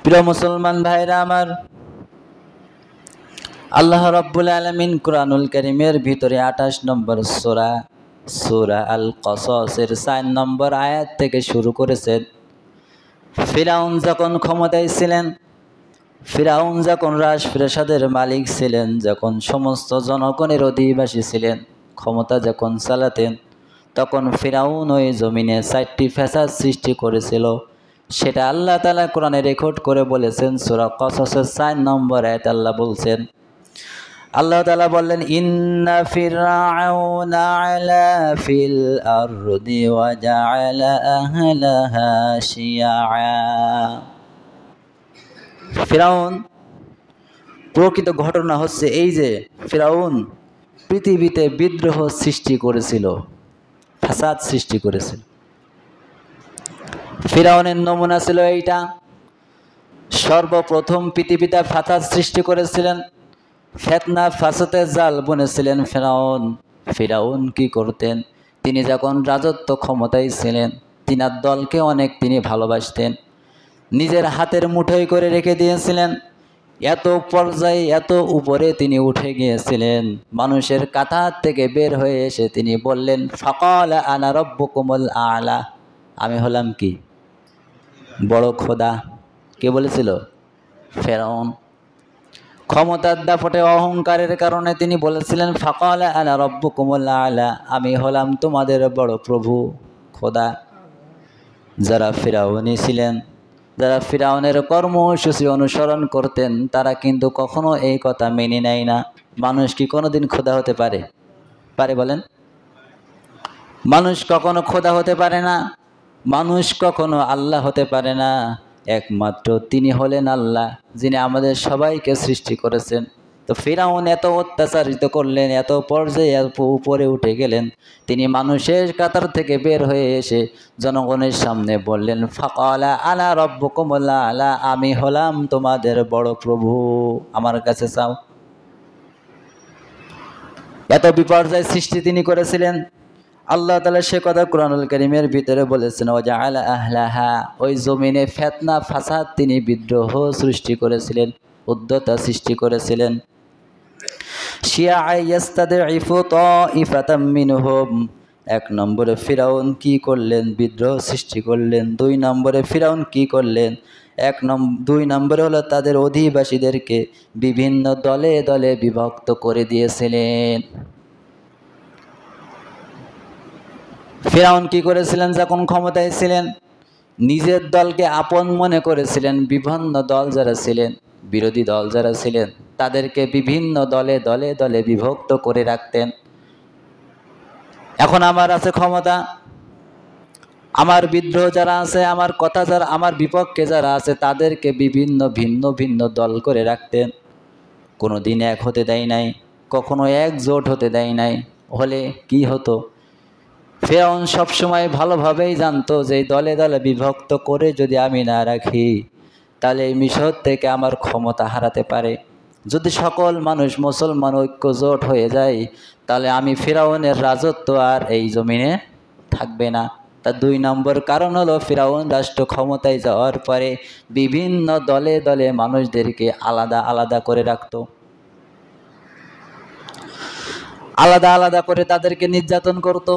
প্রিয় মুসলমান ভাইরা আমার, আল্লাহ রাব্বুল আলামিন কুরআনুল কারীমের ভিতরে 28 নম্বর সূরা আল কসসের 4 নম্বর আয়াত থেকে শুরু করেছেন। ফিরাউন যখন ক্ষমতায় ছিলেন, ফিরাউন যখন রাজপ্রাসাদের মালিক ছিলেন, যখন সমস্ত জনগণের অধিবাসী ছিলেন, ক্ষমতা যখন চালাতেন, তখন ফিরাউন ওই জমিনে 4টি ফ্যাসাদ সৃষ্টি করেছিল। সেটা আল্লাহ তাআলা কোরআনে রেকর্ড করে বলেছেন। সূরা কসসের 4 নম্বর আয়াতে আল্লাহ বলছেন, আল্লাহ তাআলা বললেন, ইন্না ফিরআউনা আলা ফিল আরদি ওয়া জাআলা আহলাহা শিয়া। ফিরাউন, প্রকৃত ঘটনা হচ্ছে এই যে ফিরাউন পৃথিবীতে বিদ্রোহ সৃষ্টি করেছিল, ফাসাদ সৃষ্টি করেছিল। ফিরাউনের নমুনা ছিল এইটা। সর্বপ্রথম পৃথিবীতে ফাসাদ সৃষ্টি করেছিলেন, ফিতনা ফাসাদের জাল বুনেছিলেন ফিরাউন কি করতেন? তিনি যখন রাজত্ব ক্ষমতায় ছিলেন, তিনার দলকে অনেক তিনি ভালোবাসতেন, নিজের হাতের মুঠোয় করে রেখে দিয়েছিলেন। এত পর্যায়ে, এত উপরে তিনি উঠে গিয়েছিলেন, মানুষের কাতার থেকে বের হয়ে এসে তিনি বললেন, ফাকালা আনা রাব্বুকুমুল আ'লা, আমি হলাম কি? বড় খোদা। কে বলেছিল? ফিরাউন। ক্ষমতার দাপটে, অহংকারের কারণে তিনি বলেছিলেন, ফাকালা আনা রাব্বুকুমুল আ'লা, আমি হলাম তোমাদের বড় প্রভু, খোদা। যারা ফিরাউনি ছিলেন, যারা ফিরাউনের কর্মসূচি অনুসরণ করতেন, তারা কিন্তু কখনো এই কথা মেনে নেয় না। মানুষ কি কোনোদিন খোদা হতে পারে? পারে বলেন? মানুষ কখনো খোদা হতে পারে না, মানুষ কখনো আল্লাহ হতে পারে না। একমাত্র তিনি হলেন আল্লাহ, যিনি আমাদের সবাইকে সৃষ্টি করেছেন। তো ফিরাউন এত অত্যাচারিত করলেন, এত পর্যায়ে এত উপরে উঠে গেলেন, তিনি মানুষের কাতার থেকে বের হয়ে এসে জনগণের সামনে বললেন, ফাকালা আনা রাব্বুকুমুল আ'লা, আমি হলাম তোমাদের বড় প্রভু, আমার কাছে চাও। এত বিপর্যয় সৃষ্টি তিনি করেছিলেন। আল্লাহ তাআলা সে কথা কুরআনুল কারীমের ভিতরে বলেছেন, ওয়া জাআলা আহলাহা, ওই জমিনে ফিতনা ফাসাদ তিনি বিদ্রোহ সৃষ্টি করেছিলেন, উদ্ধতা সৃষ্টি করেছিলেন। শিয়া ইয়াস্তাদঈফু তাইফাতাম মিনহুম, 1 নম্বরে ফিরাউন কি করলেন? বিদ্রোহ সৃষ্টি করলেন। 2 নম্বরে ফিরাউন কি করলেন? 2 নম্বরে হলো তাদের অধিবাসীদেরকে বিভিন্ন দলে দলে বিভক্ত করে দিয়েছিলেন। ফিরাউন কি করেছিলেন? যখন ক্ষমতায় ছিলেন, নিজের দলকে আপন মনে করেছিলেন। বিভিন্ন দল যারা ছিলেন, বিরোধী দল যারা ছিলেন, তাদেরকে বিভিন্ন দলে দলে দলে বিভক্ত করে রাখতেন। এখন আমার আছে ক্ষমতা, আমার বিদ্রোহ যারা আছে, আমার কথা যারা, আমার বিপক্ষে যারা আছে, তাদেরকে বিভিন্ন ভিন্ন ভিন্ন দল করে রাখতেন। কোনোদিন এক হতে দেয় নাই, কখনো একজোট হতে দেয় নাই। হলে কি হতো? ফিরাউন সবসময় ভালোভাবেই জানতো যে দলে দলে বিভক্ত করে যদি আমি না রাখি, তাহলে এই মিশর থেকে আমার ক্ষমতা হারাতে পারে। যদি সকল মানুষ মুসলমান ঐক্যজোট হয়ে যায়, তাহলে আমি ফিরাউনের রাজত্ব আর এই জমিনে থাকবে না। তার 2 নম্বর কারণ হলো, ফিরাউন রাষ্ট্র ক্ষমতায় যাওয়ার পরে বিভিন্ন দলে দলে মানুষদেরকে আলাদা আলাদা করে রাখত, আলাদা আলাদা করে তাদেরকে নির্যাতন করত,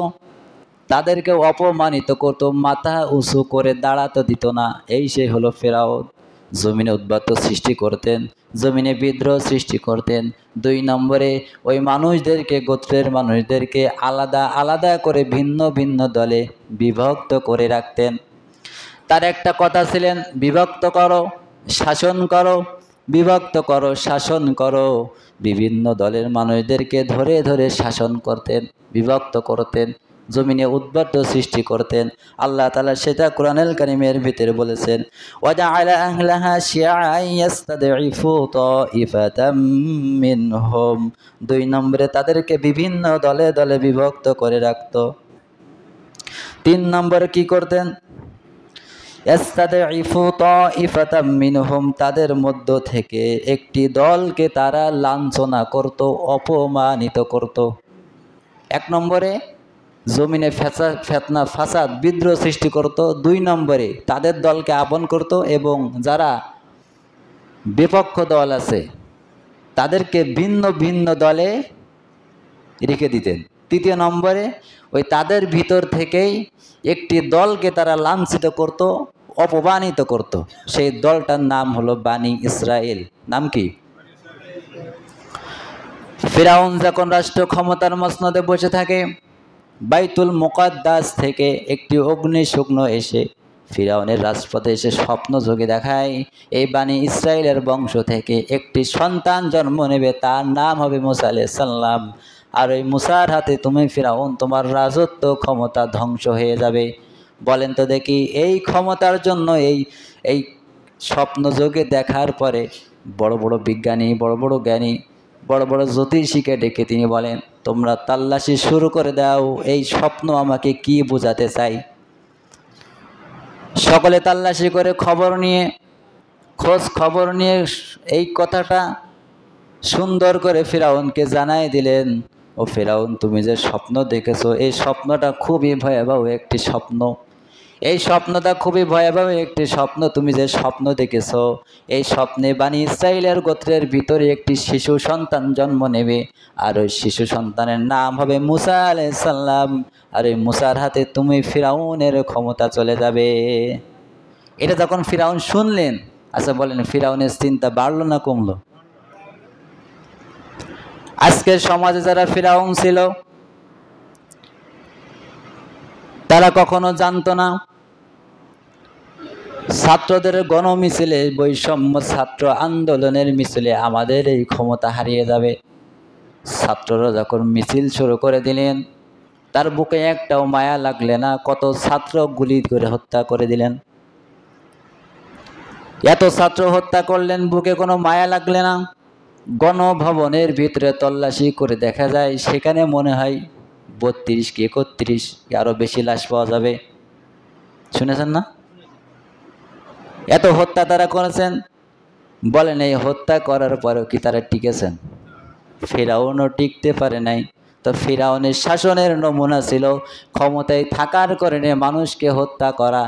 তাদেরকে অপমানিত করত, মাথা উঁচু করে দাঁড়াতে দিত না। এই সে হলো ফিরাউন। জমিনে উদ্বাত্ত সৃষ্টি করতেন, জমিনে বিদ্রোহ সৃষ্টি করতেন। 2 নম্বরে ওই মানুষদেরকে, গোত্রের মানুষদেরকে আলাদা আলাদা করে ভিন্ন ভিন্ন দলে বিভক্ত করে রাখতেন। তার একটা কথা ছিলেন, বিভক্ত করো, শাসন করো, বিভক্ত করো, শাসন করো। বিভিন্ন দলের মানুষদেরকে ধরে ধরে শাসন করতেন, বিভক্ত করতেন, জমিনে উদ্বাত্ত সৃষ্টি করতেন। আল্লাহ তাআলা সেটা কুরআনুল কারীমের ভিতরে বলেছেন, ওয়া জাআলা আহলাহা শিয়াআন ইয়াস্তাদঈফু তাইফাতাম মিনহুম। 2 নম্বরে তাদেরকে বিভিন্ন দলে দলে বিভক্ত করে রাখত। 3 নম্বরে কি করতেন? ইয়াস্তাদঈফু তাইফাতাম মিনহুম, তাদের মধ্য থেকে একটি দলকে তারা লাঞ্ছনা করত, অপমানিত করত। 1 নম্বরে জমিনে ফিতনা ফাসাদ বিদ্রোহ সৃষ্টি করত। 2 নম্বরে তাদের দলকে আপন করত, এবং যারা বিপক্ষ দল আছে, তাদেরকে ভিন্ন ভিন্ন দলে রেখে দিতেন। তৃতীয় নম্বরে ওই তাদের ভিতর থেকেই একটি দলকে তারা লাঞ্ছিত করত, অপমানিত করত। সেই দলটার নাম হলো বানি ইসরায়েল। নাম কি? ফিরাউন যখন রাষ্ট্র ক্ষমতার মসনদে বসে থাকে, বাইতুল মুকাদ্দাস থেকে একটি অগ্নিশুগ্ন এসে ফিরাউনের রাজপথে এসে স্বপ্ন যোগে দেখায় এই বানি ইসরায়েলের বংশ থেকে একটি সন্তান জন্ম নেবে, তার নাম হবে মুসা আলাইহিস সালাম। আর ওই মুসার হাতে তুমি ফিরাউন তোমার রাজত্ব ক্ষমতা ধ্বংস হয়ে যাবে। বলেন তো দেখি, এই ক্ষমতার জন্য এই স্বপ্ন যোগে দেখার পরে বড় বড় বিজ্ঞানী, বড় বড় জ্ঞানী, বড় বড় জ্যোতিষীকে ডেকে তিনি বলেন, তোমরা তাল্লাশি শুরু করে দাও, এই স্বপ্ন আমাকে কি বোঝাতে চাই। সকলে তাল্লাশি করে খোঁজ খবর নিয়ে এই কথাটা সুন্দর করে ফিরাউনকে জানাই দিলেন। ও ফিরাউন, তুমি যে স্বপ্ন দেখেছো এই স্বপ্নটা খুবই ভয়াবহ একটি স্বপ্ন। এই স্বপ্নটা খুবই ভয়াবহ একটি স্বপ্ন। তুমি যে স্বপ্ন দেখেছো এই স্বপ্নে বানি ইসরাইলের গোত্রের ভিতরে একটি শিশু সন্তান জন্ম নেবে, আর ওই শিশু সন্তানের নাম হবে মুসা আলাইহিস সালাম। আর ওই মুসার হাতে তুমি ফিরাউনের ক্ষমতা চলে যাবে। এটা যখন ফিরাউন শুনলেন, আচ্ছা বলেন ফিরাউনের চিন্তা বাড়লো না কমলো? আজকের সমাজে যারা ফিরাউন ছিল তারা কখনো জানতো না ছাত্রদের গণমিছিলে, বৈষম্য ছাত্র আন্দোলনের মিছিলে আমাদের এই ক্ষমতা হারিয়ে যাবে। ছাত্ররা যখন মিছিল শুরু করে দিলেন, তার বুকে একটাও মায়া লাগলে না, কত ছাত্র গুলি করে হত্যা করে দিলেন। এত ছাত্র হত্যা করলেন, বুকে কোনো মায়া লাগলে না। গণভবনের ভিতরে তল্লাশি করে দেখা যায় সেখানে মনে হয় 32 কি 31 আরো বেশি লাশ পাওয়া যাবে। শুনেছেন না? এত হত্যা তারা করেছেন। বলেন এই হত্যা করার পরেও কি তারা টিকেছেন? ফিরাউনও টিকতে পারে নাই। তো ফিরাউনের শাসনের নমুনা ছিল ক্ষমতায় থাকার কারণে মানুষকে হত্যা করা।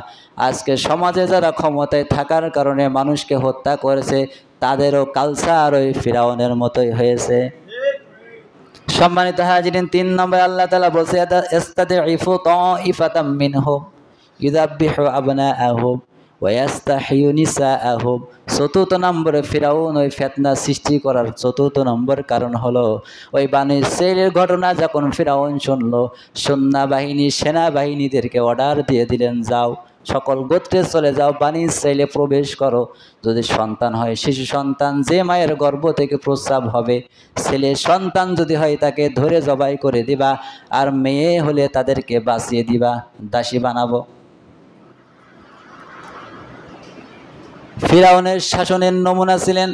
আজকে সমাজে যারা ক্ষমতায় থাকার কারণে মানুষকে হত্যা করেছে তাদেরও কালচার ওই ফিরাউনের মতোই হয়েছে। সম্মানিত হাজিরিন, 3 নম্বরে আল্লাহ তাআলা বলছে ইস্তাদঈফু তাঈফাতাম মিনহুম ইউযাব্বিহু আবনাআহুম ওয়া ইস্তাহয়ু নিসাআহুম। 4th নম্বরে ফিরাউন ওই ফিতনা সৃষ্টি করার 4th নম্বর কারণ হলো ওই বানি ইসরাইলের ঘটনা যখন ফিরাউন শুনলো, সেনাবাহিনীদেরকে অর্ডার দিয়ে দিলেন, যাও সকল গোত্রে চলে যাও, বানি ইসরাইলে প্রবেশ করো। যদি সন্তান হয়, শিশু সন্তান যে মায়ের গর্ভ থেকে প্রস্রাব হবে, ছেলে সন্তান যদি হয় তাকে ধরে জবাই করে দিবা, আর মেয়ে হলে তাদেরকে বাঁচিয়ে দিবা, দাসী বানাবো। ফিরাউনের শাসনের নমুনা ছিলেন,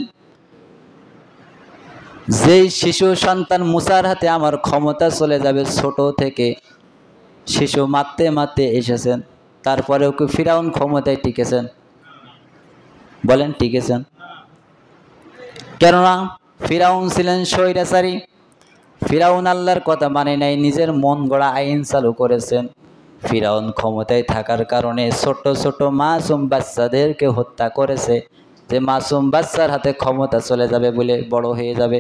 যেই শিশু সন্তান মুসার হাতে আমার ক্ষমতা চলে যাবে, ছোট থেকে শিশু মারতে মারতে এসেছেন, তারপরেও কি ফিরাউন ক্ষমতায় টিকেছেন? বলেন টিকেছেন? কেননা ফিরাউন ছিলেন স্বৈরাচারী। ফিরাউন আল্লাহর কথা মানে নাই, নিজের মন গড়া আইন চালু করেছেন। ফিরাউন ক্ষমতায় থাকার কারণে ছোট ছোট মাসুম বাচ্চাদেরকে হত্যা করেছে, যে মাসুম বাচ্চার হাতে ক্ষমতা চলে যাবে বলে, বড় হয়ে যাবে।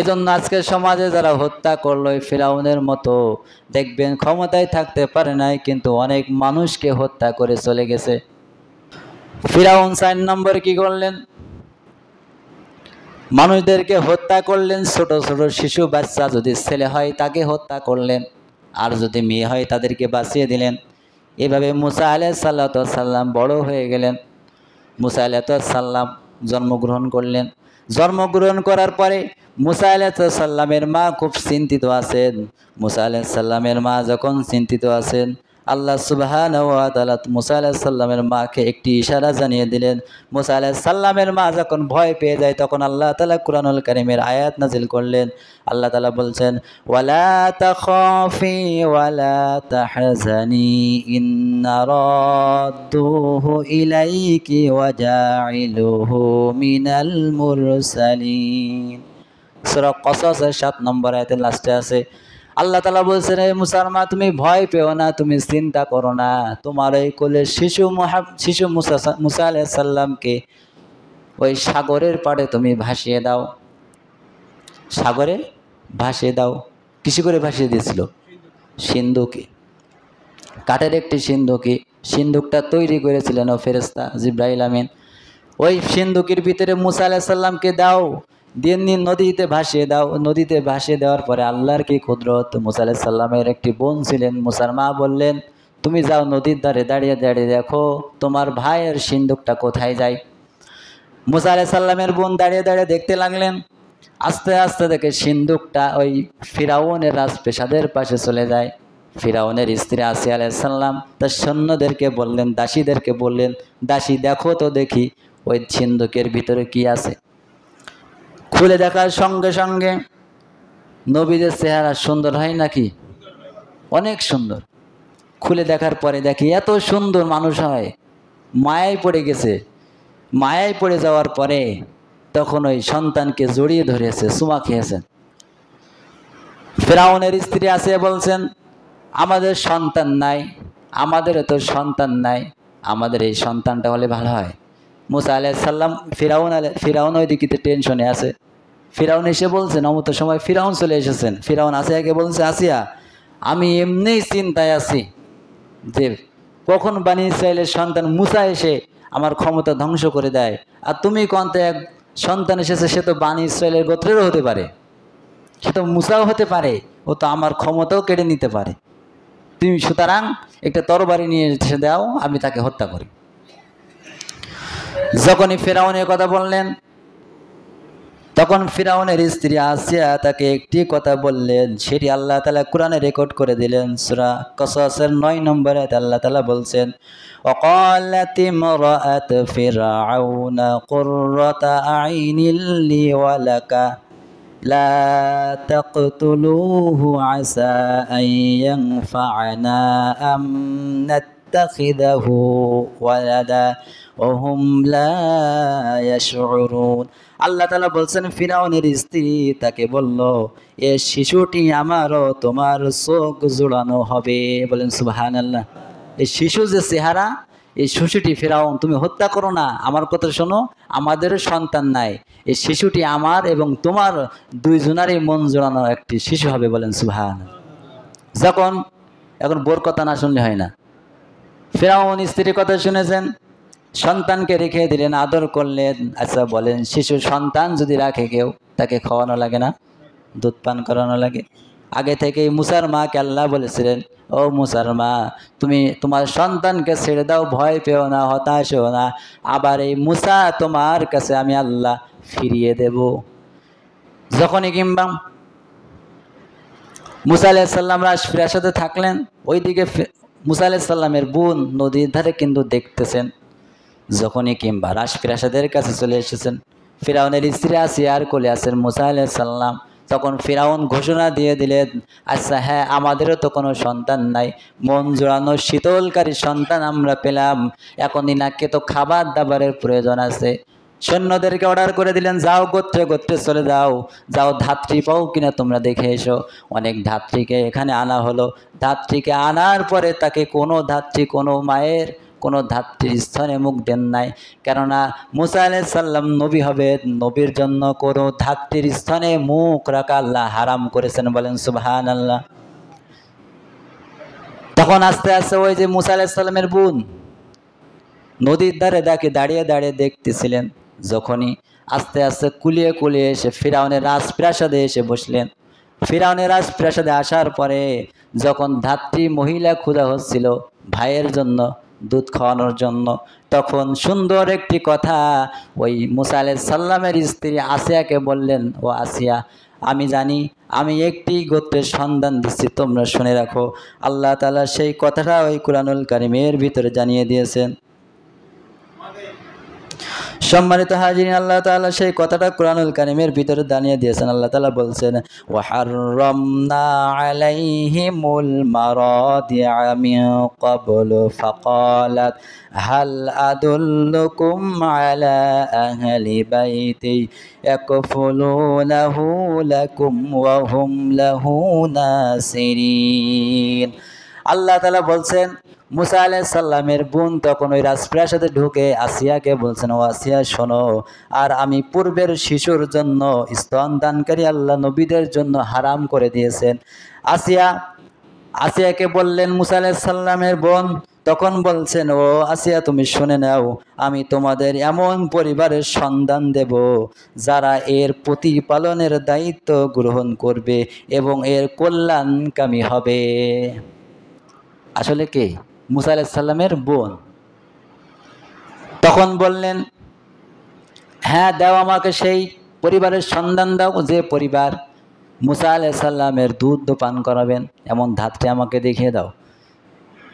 এজন্য আজকের সমাজে যারা হত্যা করলো ফিরাউনের মতো, দেখবেন ক্ষমতায় থাকতে পারে নাই কিন্তু অনেক মানুষকে হত্যা করে চলে গেছে। ফিরাউন 4 নম্বরে কি করলেন? মানুষদেরকে হত্যা করলেন। ছোট ছোট শিশু বাচ্চা, যদি ছেলে হয় তাকে হত্যা করলেন, আর যদি মেয়ে হয় তাদেরকে বাঁচিয়ে দিলেন। এভাবে মুসা আলাইহিস সালাম বড় হয়ে গেলেন। মুসা আলাইহিস সালাম জন্মগ্রহণ করলেন। জন্মগ্রহণ করার পরে মুসা আলাইহিস সালামের মা খুব চিন্তিত আছেন। মুসা আলাইহিস সালামের মা যখন চিন্তিত আছেন, আল্লাহ সুবহানাহু ওয়া তাআলা মুসা আলাইহিস সালামের মাকে একটি ইশারা জানিয়ে দিলেন। মুসা আলাইহিস সালামের মা যখন ভয় পেয়ে যায়, তখন আল্লাহ তাআলা কুরআনুল কারীমের আয়াত নাজিল করলেন। আল্লাহ তাআলা বলছেন, ওয়ালা তাখাফি ওয়ালা তাহজানি ইন্না রাদ্দুহু ইলাইকি ওয়া জাইলুহু মিনাল মুরসালিন। সূরা কসসের 7 নম্বর আয়াতের লাস্টে আছে আল্লাহ তাআলা বলছেন, হে মুসার মা, তুমি ভয় পেও না, তুমি চিন্তা করো না, তোমার এই কোলে শিশু মুসা আলাইহিস সালামকে ওই সাগরের পাড়ে তুমি ভাসিয়ে দাও, সাগরে ভাসিয়ে দাও। কিসে করে ভাসিয়ে দিয়েছিল? সিন্ধুকে, কাঠের একটি সিন্ধুকে। সিন্ধুকটা তৈরি করেছিলেন ও ফেরেশতা জিবরাইল আমিন। ওই সিন্ধুকের ভিতরে মুসা আলাইহিস সালামকে দাও, দিয়ে নদীতে ভাসিয়ে দাও। নদীতে ভাসিয়ে দেওয়ার পরে আল্লাহর কি কুদরত, মুসা আলাইহিস সালামের একটি বোন ছিলেন, মুসার মা বললেন, তুমি যাও নদীর ধারে দাঁড়িয়ে দাঁড়িয়ে দেখো তোমার ভাইয়ের সিন্ধুকটা কোথায় যায়। মুসা আলাইহিস সালামের বোন দাঁড়িয়ে দাঁড়িয়ে দেখতে লাগলেন। আস্তে আস্তে দেখে সিন্ধুকটা ওই ফিরাউনের রাজপ্রাসাদের পাশে চলে যায়। ফিরাউনের স্ত্রী আসিয়া আলাইহিস সালাম তার সৈন্যদেরকে বললেন, দাসীদেরকে বললেন, দাসী দেখো তো দেখি ওই সিন্ধুকের ভিতরে কি আছে। খুলে দেখার সঙ্গে সঙ্গে নবীদের চেহারা সুন্দর হয় নাকি? অনেক সুন্দর। খুলে দেখার পরে দেখি এত সুন্দর মানুষ হয়, মায়ায় পড়ে গেছে। মায়ায় পড়ে যাওয়ার পরে তখন ওই সন্তানকে জড়িয়ে ধরেছে, চুমা খেয়েছেন। ফিরাউনের স্ত্রী আসিয়া বলছেন, আমাদের সন্তান নাই, আমাদেরও তো সন্তান নাই, আমাদের এই সন্তানটা হলে ভালো হয়। মুসা আলাইহিস সালাম ফিরাউন ওই দিকে টেনশনে আছে। ফিরাউন এসে বলছেন, অমত সময় ফিরাউন চলে এসেছেন। ফিরাউন আসিয়াকে বলছে, আসিয়া আমি এমনিই চিন্তায় আছি যে কখন বনী ইসরাইলের সন্তান মুসা এসে আমার ক্ষমতা ধ্বংস করে দেয়, আর তুমি কন্তে এক সন্তান এসেছে, সে তো বনী ইসরাইলের গোত্রেরও হতে পারে, সে তো মুসাও হতে পারে, ও তো আমার ক্ষমতাও কেড়ে নিতে পারে। তুমি সুতরাং একটা তরবারি নিয়ে এসে দাও, আমি তাকে হত্যা করি। যখনই ফিরাউনের কথা বললেন, তখন ফিরাউনের স্ত্রী আসিয়া তাকে একটি কথা বললেন, সেটি আল্লাহ তাআলা কোরআনে রেকর্ড করে দিলেন। সূরা কসসের 9 নম্বরে আল্লাহ তাআলা বলছেন, ওয়াকালাত ইমরাআত ফিরআউনা কুররাতা আইনিল লি ওয়া লাকা লা তাকতুলুহু আসা আন ইয়ানফা'না আম নাত্তাখিযাহু ওয়ালাদা ওয়া হুম লা ইয়াশউরুন। আল্লাহ তাআলা বলছেন, ফিরাউনের স্ত্রী তাকে বলল, এ শিশুটি আমারও তোমার চোখ জোড়ানো হবে। বলেন সুবহানাল্লাহ। এই শিশু যে চেহারা, এই শিশুটি ফিরাউন তুমি হত্যা করো না, আমার কথা শোনো, আমাদেরও সন্তান নাই, এই শিশুটি আমার এবং তোমার দুইজনারই মন জোড়ানো একটি শিশু হবে। বলেন সুবহানাল্লাহ। যখন এখন বোর কথা না শুনলে হয় না। ফিরাউন স্ত্রীর কথা শুনেছেন, সন্তানকে রেখে দিলেন, আদর করলেন। আচ্ছা বলেন, শিশু সন্তান যদি রাখে কেউ, তাকে খাওয়ানো লাগে না? দুধ পান করানো লাগে। আগে থেকেই মুসার মাকে আল্লাহ বলেছিলেন, ও মুসার মা, তুমি তোমার সন্তানকে ছেড়ে দাও, ভয় পেও না, হতাশ হও না, আবার এই মুসা তোমার কাছে আমি আল্লাহ ফিরিয়ে দেব। যখনই কিংবা মুসা আলাইহিস সালাম রাজপ্রাসাদে থাকলেন, ওইদিকে মুসা আলাইহিস সালামের বোন নদীর ধারে কিন্তু দেখতেছেন। যখনই কিংবা রাজপ্রাসাদের কাছে চলে এসেছেন, ফিরাউনের স্ত্রী আসিয়ার কোলে আছেন মুসা আলাইহিস সালাম। তখন ফিরাউন ঘোষণা দিয়ে দিলেন, আচ্ছা হ্যাঁ, আমাদেরও তো কোনো সন্তান নাই, মন জোড়ানো শীতলকারী সন্তান আমরা পেলাম, এখন ইনাকে তো খাবার দাবারের প্রয়োজন আছে। সৈন্যদেরকে অর্ডার করে দিলেন, যাও গোত্রে গোত্রে চলে যাও, যাও ধাত্রী পাও কিনা তোমরা দেখে এসো। অনেক ধাত্রীকে এখানে আনা হলো। ধাত্রীকে আনার পরে তাকে কোনো ধাত্রী, কোনো মায়ের, কোনো ধাত্রীর স্থনে মুখ দেন নাই, কেননা মুসা আলাইহিস সালাম নবী হবে, নবীর জন্য কোনো ধাত্রীর স্থনে মুখ রাখা আল্লাহ হারাম করেছেন। বলেন সুবহানাল্লাহ। তখন আস্তে আস্তে ওই যে মুসা আলাইহিস সালামের বোন নদীর ধারে দাঁড়িয়ে দাঁড়িয়ে দেখতেছিলেন। যখনই আস্তে আস্তে কুলিয়ে কুলিয়ে এসে ফিরাউনের রাজপ্রাসাদে এসে বসলেন। ফিরাউনের রাজপ্রাসাদে আসার পরে যখন ধাত্রী মহিলা ক্ষুধা হচ্ছিল ভাইয়ের জন্য দুধ খাওয়ানোর জন্য, তখন সুন্দর একটি কথা ওই মুসা আলাইহিস সালামের স্ত্রী আসিয়াকে বললেন, ও আসিয়া, আমি জানি আমি একটি গোত্রের সন্ধান দিচ্ছি, তোমরা শুনে রাখো। আল্লাহ তাআলা সেই কথাটা ওই কুরআনুল কারীমের ভিতরে জানিয়ে দিয়েছেন। সম্মানিত হাজিরিন, আল্লাহ তাআলা সেই কথাটা কুরআনুল কারীমের ভিতরে জানিয়ে দিয়েছেন। আল্লাহ তাআলা বলছেন, ওয়া হাররামনা আলাইহিমুল মারাদিআ মিন ক্বাবলু ফাকালাত হাল আদুল্লুকুম আলা আহলি বাইতি ইয়াকফুলুনাহু লাকুম ওয়া হুম লাহু নাসিরিন। আল্লাহ তাআলা বলছেন, মুসা আলাইহিস সালামের বোন তখন ওই রাজপ্রাসাদে ঢুকে আসিয়াকে বলছেন, ও আসিয়া শোনো, আর আমি পূর্বের শিশুর জন্য স্তনদানকারী আল্লাহ নবীদের জন্য হারাম করে দিয়েছেন। আসিয়াকে বললেন মুসা আলাইহিস সালামের বোন, তখন বলছেন, ও আসিয়া তুমি শুনে নাও, আমি তোমাদের এমন পরিবারের সন্ধান দেব যারা এর প্রতিপালনের দায়িত্ব গ্রহণ করবে এবং এর কল্যাণকামী হবে। আসলে কে? মুসা আলাইহিস সালামের বোন। তখন বললেন, হ্যাঁ দাও, আমাকে সেই পরিবারের সন্ধান দাও যে পরিবার মুসা আলাইহিস সালামের দুধ পান করাবেন, এমন ধাত্রী আমাকে দেখিয়ে দাও।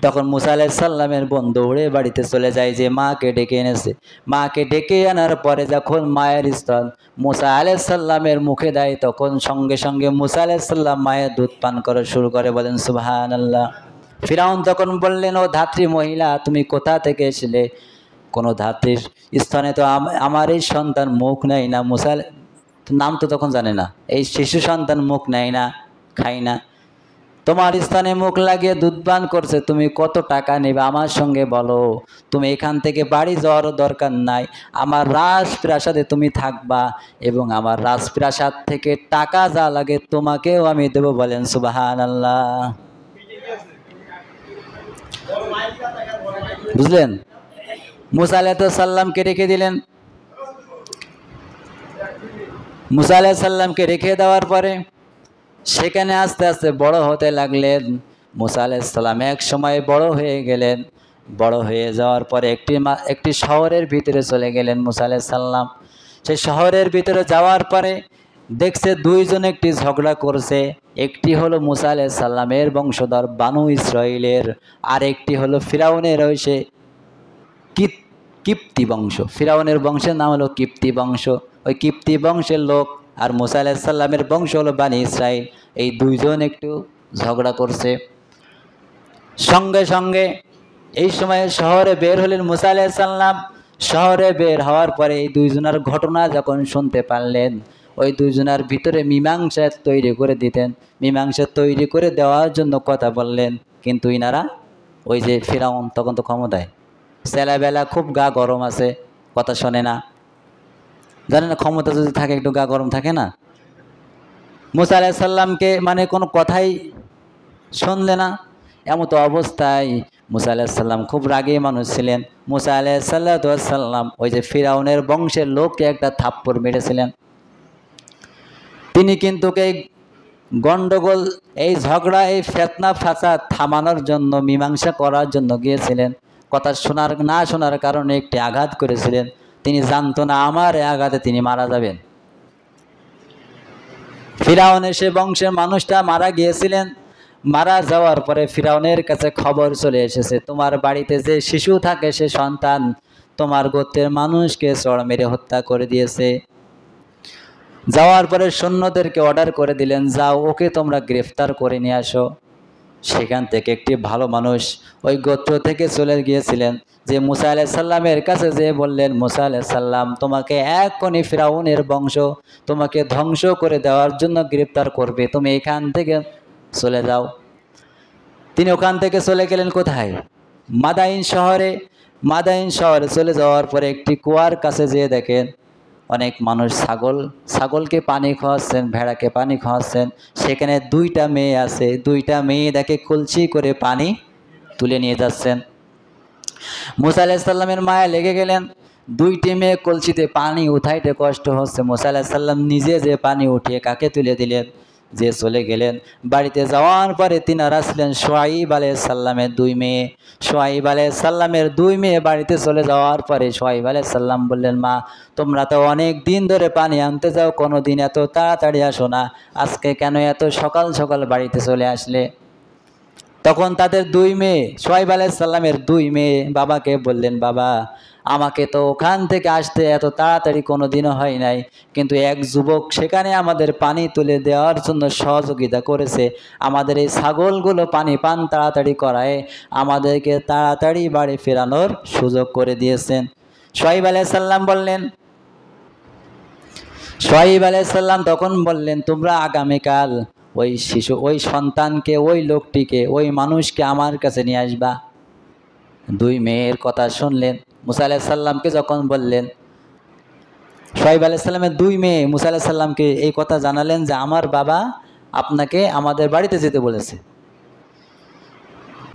তখন মুসা আলাইহিস সালামের বোন দৌড়ে বাড়িতে চলে যায়, যে মাকে ডেকে এনেছে। মাকে ডেকে আনার পরে যখন মায়ের স্তন মুসা আলাইহিস সালামের মুখে দেয়, তখন সঙ্গে সঙ্গে মুসা আলাইহিস সালাম মায়ের দুধ পান করা শুরু করে। বলেন সুবহানাল্লাহ। ফিরাউন তখন বললেন, ও ধাত্রী মহিলা, তুমি কোথা থেকে এসেছিলে? কোনো ধাত্রীর স্তনে তো আমার এই সন্তান মুখ নেয় না। মুসা নাম তো তখন জানে না, এই শিশু সন্তান মুখ নেয় না, খায় না, তোমার স্থানে মুখ লাগিয়ে দুধ পান করছে, তুমি কত টাকা নেবে আমার সঙ্গে বলো। তুমি এখান থেকে বাড়ি যাওয়ারও দরকার নাই, আমার রাজপ্রাসাদে তুমি থাকবা এবং আমার রাজপ্রাসাদ থেকে টাকা যা লাগে তোমাকেও আমি দেবো। বলেন সুবহানাল্লাহ। বুঝলেন? মুসা আলাইহিস সালামকে রেখে দিলেন। মুসা আলাইহিস সালামকে রেখে দেওয়ার পরে সেখানে আস্তে আস্তে বড় হতে লাগলেন। মুসা আলাইহিস সালাম এক সময় বড় হয়ে গেলেন। বড় হয়ে যাওয়ার পরে একটি শহরের ভিতরে চলে গেলেন মুসা আলাইহিস সালাম। সেই শহরের ভিতরে যাওয়ার পরে দেখছে দুইজন একটি ঝগড়া করছে। একটি হলো মুসা আলাইহিস সালামের বংশধর বানু ইসরাইলের, আর একটি হলো ফিরাউনের, ওই সে কিপ্তি বংশ। ফিরাউনের বংশের নাম হলো কিপ্তি বংশ। ওই কিপ্তি বংশের লোক আর মুসা আলাইহিস সালামের বংশ হলো বানি ইসরাইল। এই দুইজন একটু ঝগড়া করছে। সঙ্গে সঙ্গে এই সময়ে শহরে বের হলেন মুসা আলাইহিস সালাম। শহরে বের হওয়ার পরে এই দুইজনের ঘটনা যখন শুনতে পারলেন, ওই দুইজনের ভিতরে মীমাংসা তৈরি করে দিতেন। মীমাংসা তৈরি করে দেওয়ার জন্য কথা বললেন, কিন্তু ইনারা ওই যে ফিরাউন তখন তো ক্ষমতায়, ছেলেবেলা খুব গা গরম আছে, কথা শোনে না। জানেন না, ক্ষমতা যদি থাকে একটু গা গরম থাকে না। মুসা আলাইহিস সালামকে মানে কোনো কথাই শুনলে না। এমতো অবস্থায় মুসা আলাইহিস সালাম খুব রাগী মানুষ ছিলেন। মুসা আলাইহিস সালাম ওই যে ফিরাউনের বংশের লোককে একটা থাপ্পড় মেরেছিলেন। তিনি কিন্তু এই গন্ডগোল, এই ঝগড়া, এই ফিতনা ফাসাদ থামানোর জন্য, মীমাংসা করার জন্য গিয়েছিলেন। কথা না শোনার কারণে একটি আঘাত করেছিলেন। তিনি জানতো না আমার আঘাতে তিনি মারা যাবেন। ফিরাউনের সে বংশের মানুষটা মারা গিয়েছিলেন। মারা যাওয়ার পরে ফিরাউনের কাছে খবর চলে এসেছে, তোমার বাড়িতে যে শিশু থাকে সে সন্তান তোমার গোত্রের মানুষকে চড় মেরে হত্যা করে দিয়েছে। যাওয়ার পরে সৈন্যদেরকে অর্ডার করে দিলেন, যাও ওকে তোমরা গ্রেফতার করে নিয়ে আসো। সেখান থেকে একটি ভালো মানুষ ওই গোত্র থেকে চলে গিয়েছিলেন, যে মুসা আলাইহিস সালামের কাছে যে বললেন, মুসা আলাইহিস সালাম তোমাকে এখনই ফিরাউনের বংশ তোমাকে ধ্বংস করে দেওয়ার জন্য গ্রেফতার করবে, তুমি এখান থেকে চলে যাও। তিনি ওখান থেকে চলে গেলেন কোথায়? মাদাইন শহরে। মাদাইন শহরে চলে যাওয়ার পরে একটি কুয়ার কাছে যেয়ে দেখেন অনেক মানুষ ছাগলকে পানি খাওয়াচ্ছেন, ভেড়াকে পানি খাওয়াচ্ছেন। সেখানে দুইটা মেয়ে আছে। দুইটা মেয়ে দেখে কলসি করে পানি তুলে নিয়ে যাচ্ছেন। মুসা আলাইহিস সালামের মায়া লেগে গেলেন। দুইটি মেয়ে কলসিতে পানি উঠাইতে কষ্ট হচ্ছে। মুসা আলাইহিস সালাম নিজে যে পানি উঠিয়ে কাকে তুলে দিলেন, যে চলে গেলেন। বাড়িতে যাওয়ার পরে তিনারা ছিলেন শুআয়ব আলাইহিস সালামের দুই মেয়ে। শুআয়ব আলাইহিস সালামের দুই মেয়ে বাড়িতে চলে যাওয়ার পরে শুআয়ব আলাইহিস সালাম বললেন, মা তোমরা তো অনেক দিন ধরে পানি আনতে যাও, কোনো দিন এত তাড়াতাড়ি আসো না, আজকে কেন এত সকাল সকাল বাড়িতে চলে আসলে? তখন তাদের দুই মেয়ে, শুআয়ব আলাইহিস সালামের দুই মেয়ে বাবাকে বললেন, বাবা আমাকে তো ওখান থেকে আসতে এত তাড়াতাড়ি কোনো দিনও হয় নাই, কিন্তু এক যুবক সেখানে আমাদের পানি তুলে দেওয়ার জন্য সহযোগিতা করেছে। আমাদের এই ছাগলগুলো পানি পান তাড়াতাড়ি করায় আমাদেরকে তাড়াতাড়ি বাড়ি ফেরানোর সুযোগ করে দিয়েছেন। শুআয়ব আলাইহিস সালাম বললেন, শুআয়ব আলাইহিস সালাম তখন বললেন, তোমরা আগামীকাল ওই শিশু, ওই সন্তানকে, ওই লোকটিকে, ওই মানুষকে আমার কাছে নিয়ে আসবা। দুই মেয়ের কথা শুনলেন। মুসা আলাইহিস সালামকে যখন বললেন, শুআয়ব আলাইহিস সালামের দুই মেয়ে মুসা আলাইহিস সালামকে এই কথা জানালেন যে আমার বাবা আপনাকে আমাদের বাড়িতে যেতে বলেছে।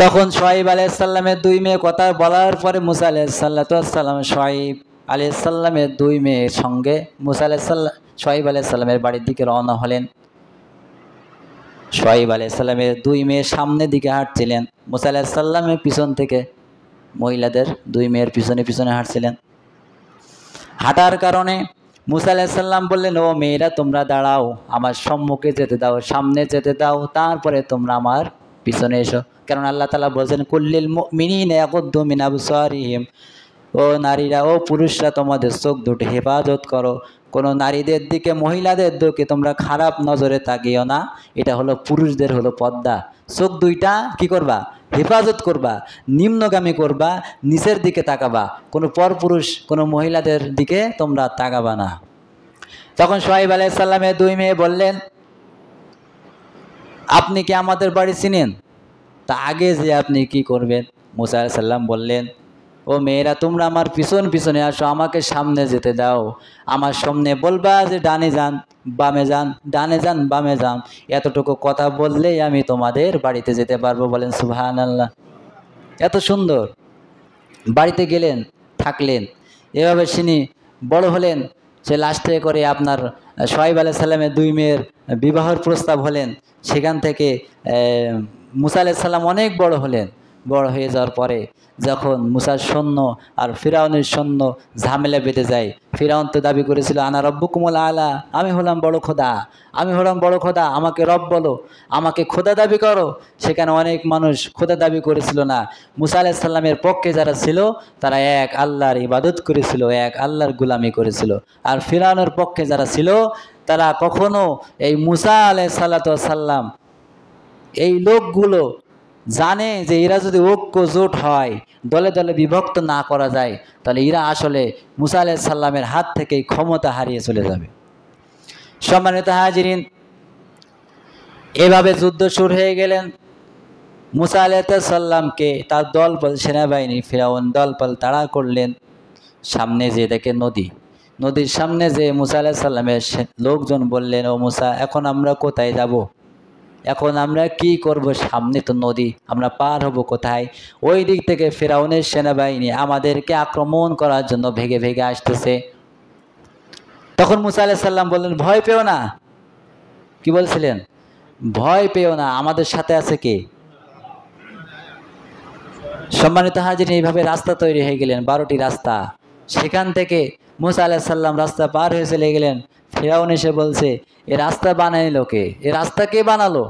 তখন শুআয়ব আলাইহিস সালামের দুই মেয়ে কথা বলার পরে মুসা আলাইহিস সালাম শুআয়ব আলাইহিস সালামের দুই মেয়ের সঙ্গে শুআয়ব আলাইহিস সালামের বাড়ির দিকে রওনা হলেন। শুআয়ব আলাইহিস সালামের দুই মেয়ে সামনের দিকে হাঁটছিলেন, মুসা আলাইহিস সালামের পিছন থেকে মহিলাদের দুই মেয়ের পিছনে পিছনে হাঁটছিলেন। হাঁটার কারণে মুসা আলাইহিস সালাম বললেন, ও মেয়েরা তোমরা দাঁড়াও, আমার সম্মুখে যেতে দাও, সামনে যেতে দাও, তারপরে তোমরা আমার পিছনে এসো। কারণ আল্লাহ তাআলা বলছেন, কুল্লিল মুমিনিনা ইয়াগুদ্দু মিন আবসারিহিম, ও নারীরা ও পুরুষরা তোমাদের চোখ দুটো হেফাজত করো, কোনো নারীদের দিকে মহিলাদের দিকে তোমরা খারাপ নজরে তাকিও না। এটা হলো পুরুষদের হলো পর্দা। চোখ দুইটা কি করবা? হেফাজত করবা, নিম্নগামী করবা, নিচের দিকে তাকাবা, কোনো পরপুরুষ কোনো মহিলাদের দিকে তোমরা তাকাবা না। তখন শুআয়ব আলাইহিস সালামের দুই মেয়ে বললেন, আপনি কি আমাদের বাড়ি চিনেন? তা আগে যে আপনি কি করবেন? মুসা আলাইহিস সালাম বললেন, ও মেয়েরা তোমরা আমার পিছন পিছনে আসো, আমাকে সামনে যেতে দাও, আমার সামনে বলবা যে ডানে যান বামে যান, ডানে যান বামে যান, এতটুকু কথা বললেই আমি তোমাদের বাড়িতে যেতে পারবো। বলেন সুবহানাল্লাহ। এত সুন্দর। বাড়িতে গেলেন, থাকলেন, এভাবে তিনি বড় হলেন। সে লাস্টে করে আপনার শুআয়ব আলাইহিস সালামের দুই মেয়ের বিবাহের প্রস্তাব হলেন। সেখান থেকে মুসা আলাইহিস সালাম অনেক বড় হলেন। বড় হয়ে যাওয়ার পরে যখন মুসার সৈন্য আর ফিরাউনের সৈন্য ঝামেলা বেঁধে যায়, ফিরাউন তো দাবি করেছিল আনা রব্বুকুমুল আলা, আমি হলাম বড় খোদা, আমি হলাম বড় খোদা, আমাকে রব বলো, আমাকে খোদা দাবি করো। সেখানে অনেক মানুষ খোদা দাবি করেছিল না। মুসা আলাইহিস সালামের পক্ষে যারা ছিল তারা এক আল্লাহর ইবাদত করেছিল, এক আল্লাহর গোলামি করেছিল। আর ফিরাউনের পক্ষে যারা ছিল তারা কখনো এই মুসা আলাইহিস সালাম এই লোকগুলো জানে যে এরা যদি ঐক্য জোট হয়, দলে দলে বিভক্ত না করা যায়, তাহলে এরা আসলে মুসা আলাইহিস সালামের হাত থেকেই ক্ষমতা হারিয়ে চলে যাবে। সম্মানিত হাজিরিন, এভাবে যুদ্ধ শুরু হয়ে গেলেন। মুসা আলাইহিস সালামকে তার দলবল সেনাবাহিনী ফিরাউন দলবল তাড়া করলেন। সামনে যে দেখে নদী, নদীর সামনে যে মুসা আলাইহিস সালামের লোকজন বললেন, ও মুসা এখন আমরা কোথায় যাব? এখন আমরা কি করব? সামনে তো নদী, আমরা পার হব কোথায়? ওই দিক থেকে ফিরাউনের সেনাবাহিনী আমাদেরকে আক্রমণ করার জন্য ভেগে ভেগে আসতেছে। তখন মুসা আলাইহিস সালাম বললেন, ভয় পেও না। কি বলছিলেন? ভয় পেও না, আমাদের সাথে আছে কে? সম্মানিত হাজির, এইভাবে রাস্তা তৈরি হয়ে গেলেন, 12টি রাস্তা। সেখান থেকে মুসা আলাইহিস সালাম রাস্তা পার হয়ে চলে গেলেন। ফিরাউন এসে বলছে, এ রাস্তা বানাইলো কে? এ রাস্তা কে বানালো?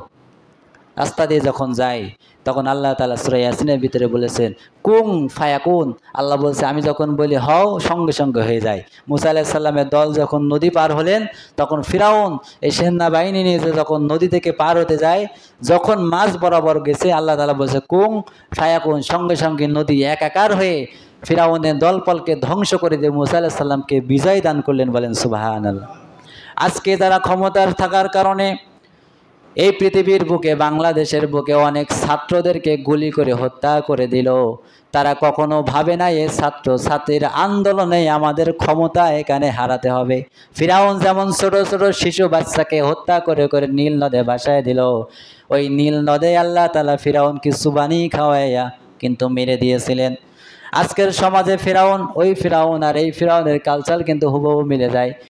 রাস্তা দিয়ে যখন যাই তখন আল্লাহ তাআলা সূরা ইয়াসিনের ভিতরে বলেছেন কুন ফায়াকুন। আল্লাহ বলছে আমি যখন বলি হও, সঙ্গে সঙ্গে হয়ে যায়। মুসা আলাইহিস সালামের দল যখন নদী পার হলেন তখন ফিরাউন এই সেনাবাহিনী নিয়ে যখন নদী থেকে পার হতে যায়, যখন মাঝ বরাবর গেছে আল্লাহ তাআলা বলছে কুন ফায়াকুন, সঙ্গে সঙ্গে নদী একাকার হয়ে ফিরাউনের দলবলকে ধ্বংস করে দিয়ে মুসা আলাইহিস সালামকে বিজয় দান করলেন। বলেন সুবহানাল্লাহ। আজকে তারা ক্ষমতার থাকার কারণে এই পৃথিবীর বুকে, বাংলাদেশের বুকে অনেক ছাত্রদেরকে গুলি করে হত্যা করে দিল। তারা কখনো ভাবে না এই ছাত্র ছাত্রীর আন্দোলনে আমাদের ক্ষমতা এখানে হারাতে হবে। ফিরাউন যেমন ছোট ছোট শিশু বাচ্চাকে হত্যা করে করে নীল নদে ভাসায় দিল, ওই নীল নদে আল্লাহ তাআলা ফিরাউনকে সুবানি খাওয়াইয়া কিন্তু মেরে দিয়েছিলেন। আজকের সমাজে ফিরাউন, ওই ফিরাউন আর এই ফিরাউনের কালচার কিন্তু হুবহু মিলে যায়।